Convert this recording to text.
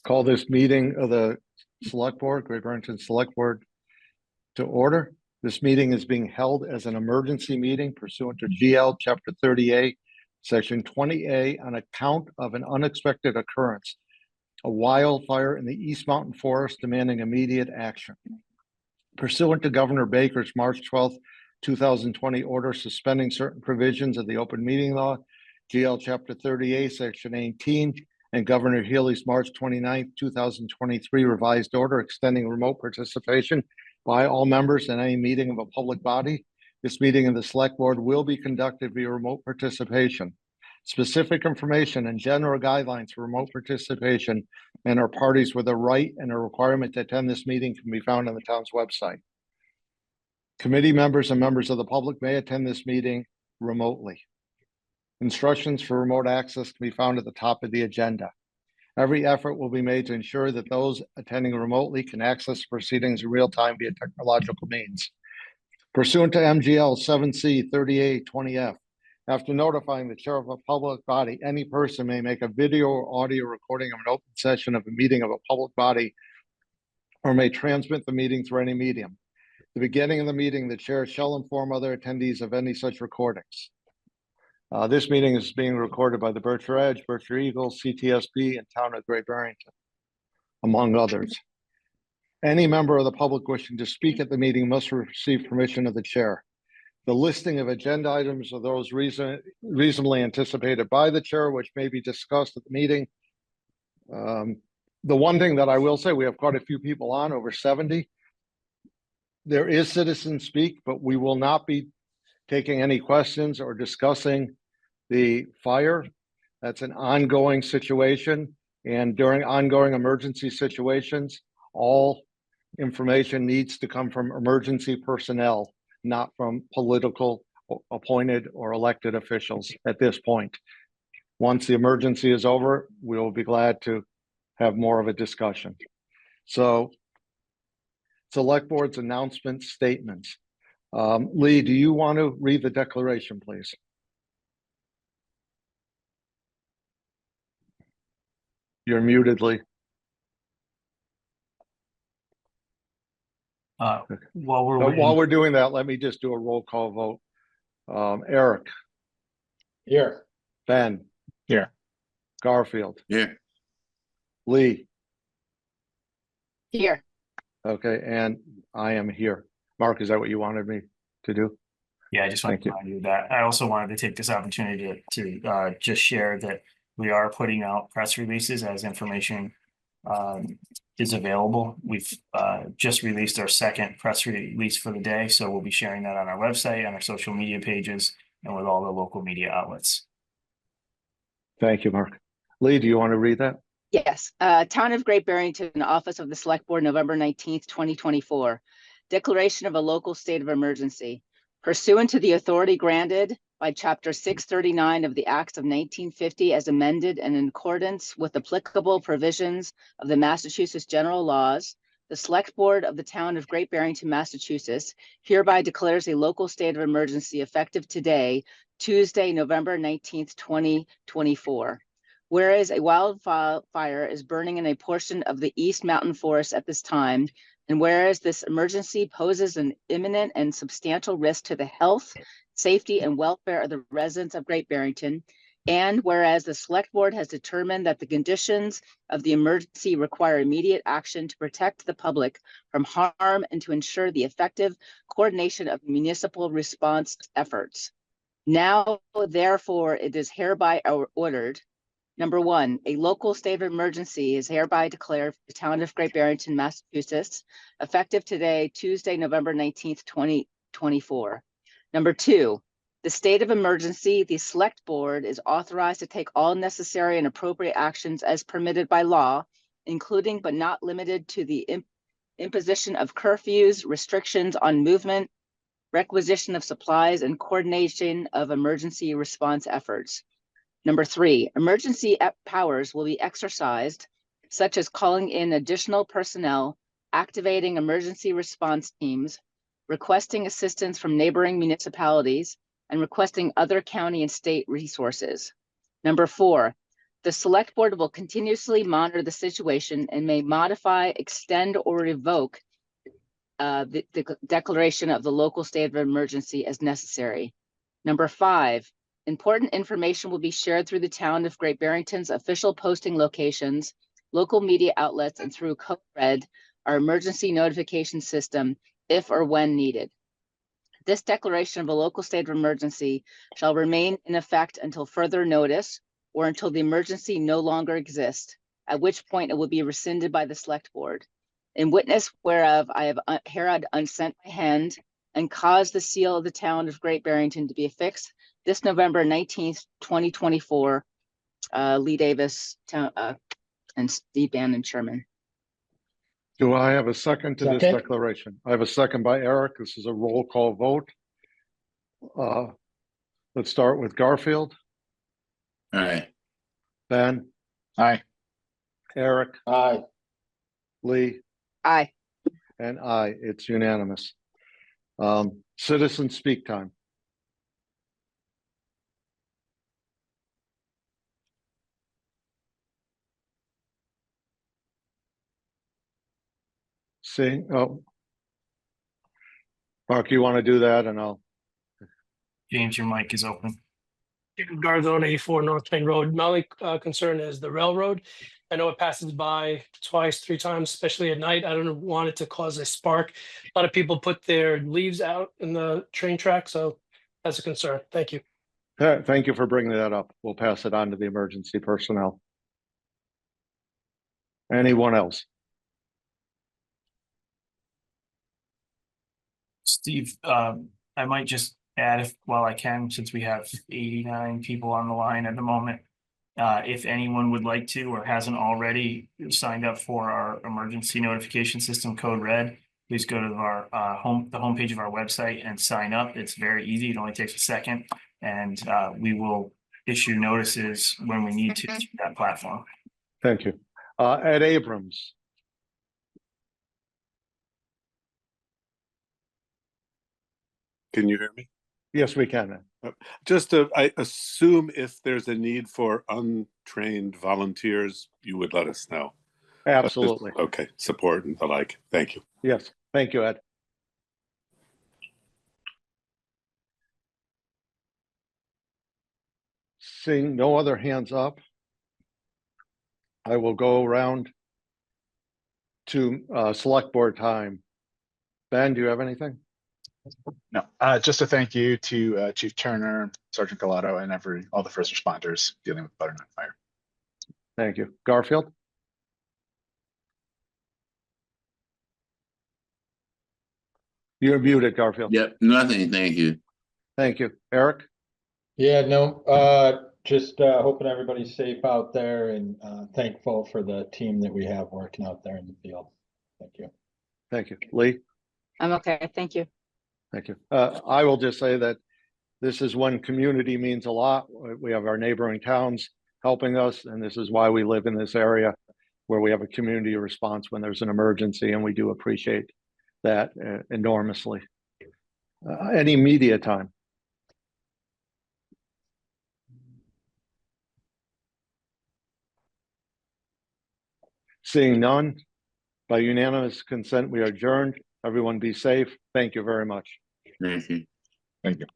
Call this meeting of the Select Board, Great Barrington Select Board, to order. This meeting is being held as an emergency meeting pursuant to GL Chapter 30A, Section 20A, on account of an unexpected occurrence, a wildfire in the East Mountain Forest demanding immediate action. Pursuant to Governor Baker's March 12th, 2020 order suspending certain provisions of the open meeting law, GL Chapter 30A, Section 18, and Governor Healy's March 29th, 2023 revised order extending remote participation by all members in any meeting of a public body. This meeting of the Select Board will be conducted via remote participation. Specific information and general guidelines for remote participation and our parties with a right and a requirement to attend this meeting can be found on the town's website. Committee members and members of the public may attend this meeting remotely. Instructions for remote access can be found at the top of the agenda. Every effort will be made to ensure that those attending remotely can access proceedings in real time via technological means. Pursuant to MGL 7C 3820F, after notifying the chair of a public body, any person may make a video or audio recording of an open session of a meeting of a public body or may transmit the meeting through any medium. At the beginning of the meeting, the chair shall inform other attendees of any such recordings. This meeting is being recorded by the Berkshire Edge, Berkshire Eagles, CTSB, and Town of Great Barrington, among others. Any member of the public wishing to speak at the meeting must receive permission of the chair. The listing of agenda items are those reasonably anticipated by the chair, which may be discussed at the meeting. The one thing that I will say, we have quite a few people on, over 70. There is citizen speak, but we will not be taking any questions or discussing the fire. That's an ongoing situation, and during ongoing emergency situations, all information needs to come from emergency personnel, not from political appointed or elected officials at this point. Once the emergency is over, we will be glad to have more of a discussion. So, Select Board's announcement statements. Lee, do you want to read the declaration, please? You're muted, Lee. While we're doing that, let me just do a roll call vote. Eric. Here. Ben. Here. Garfield. Here. Lee. Here. Okay, and I am here. Mark, is that what you wanted me to do? Yeah, I just wanted to remind you that. I also wanted to take this opportunity to just share that we are putting out press releases as information is available. We've just released our second press release for the day, so we'll be sharing that on our website, on our social media pages, and with all the local media outlets. Thank you, Mark. Lee, do you want to read that? Yes. Town of Great Barrington, Office of the Select Board, November 19th, 2024. Declaration of a local state of emergency. Pursuant to the authority granted by Chapter 639 of the Acts of 1950 as amended and in accordance with applicable provisions of the Massachusetts General Laws, the Select Board of the Town of Great Barrington, Massachusetts, hereby declares a local state of emergency effective today, Tuesday, November 19th, 2024. Whereas a wildfire is burning in a portion of the East Mountain Forest at this time, and whereas this emergency poses an imminent and substantial risk to the health, safety, and welfare of the residents of Great Barrington, and whereas the Select Board has determined that the conditions of the emergency require immediate action to protect the public from harm and to ensure the effective coordination of municipal response efforts. Now, therefore, it is hereby ordered. Number one, a local state of emergency is hereby declared for the Town of Great Barrington, Massachusetts, effective today, Tuesday, November 19th, 2024. Number two, the state of emergency, the Select Board is authorized to take all necessary and appropriate actions as permitted by law, including but not limited to the imposition of curfews, restrictions on movement, requisition of supplies, and coordination of emergency response efforts. Number three, emergency powers will be exercised, such as calling in additional personnel, activating emergency response teams, requesting assistance from neighboring municipalities, and requesting other county and state resources. Number four, The select board will continuously monitor the situation and may modify, extend, or revoke the declaration of the local state of emergency as necessary. Number 5, important information will be shared through the town of Great Barrington's official posting locations, local media outlets, and through Code Red, our emergency notification system, if or when needed. This declaration of a local state of emergency shall remain in effect until further notice or until the emergency no longer exists, at which point it will be rescinded by the select board. In witness whereof, I have hereof unsent my hand and caused the seal of the town of Great Barrington to be affixed this November 19th, 2024. Lee Davis, and Steve Bannon, Chairman. Do I have a second to this Second. declaration? I have a second by Eric. This is a roll call vote. Let's start with Garfield, Aye. Ben, Aye. Eric, Aye. Lee, Aye. and I. It's unanimous. Citizen speak time. See, oh. Mark, you want to do that and I'll, James, your mic is open. Garzone 84 North Plain Road. My only concern is the railroad. I know it passes by twice, 3 times, especially at night. I don't want it to cause a spark. A lot of people put their leaves out in the train track, so that's a concern. Thank you. thank you for bringing that up. We'll pass it on to the emergency personnel. Anyone else? Steve, I might just add if while I can, since we have 89 people on the line at the moment. If anyone would like to or hasn't already signed up for our emergency notification system Code Red, please go to our the homepage of our website and sign up. It's very easy. It only takes a second, and we will issue notices when we need to through that platform. Thank you. Ed Abrams. Can you hear me? Yes, we can. Just I assume if there's a need for untrained volunteers, you would let us know. Absolutely. Okay, support and the like. Thank you. Yes, thank you, Ed. Seeing no other hands up, I will go around to select board time. Ben, do you have anything? No, just a thank you to Chief Turner, Sergeant Galato, and all the first responders dealing with butternut fire. Thank you. Garfield? You're muted, Garfield. Yep, nothing, thank you. Thank you. Eric? Yeah, no, just hoping everybody's safe out there and thankful for the team that we have working out there in the field. Thank you. Thank you. Lee? I'm okay. Thank you. Thank you. I will just say that this is when community means a lot. We have our neighboring towns helping us, and this is why we live in this area where we have a community response when there's an emergency, and we do appreciate that enormously. Any media time? Seeing none, by unanimous consent, we are adjourned. Everyone be safe. Thank you very much. Thank you. Thank you.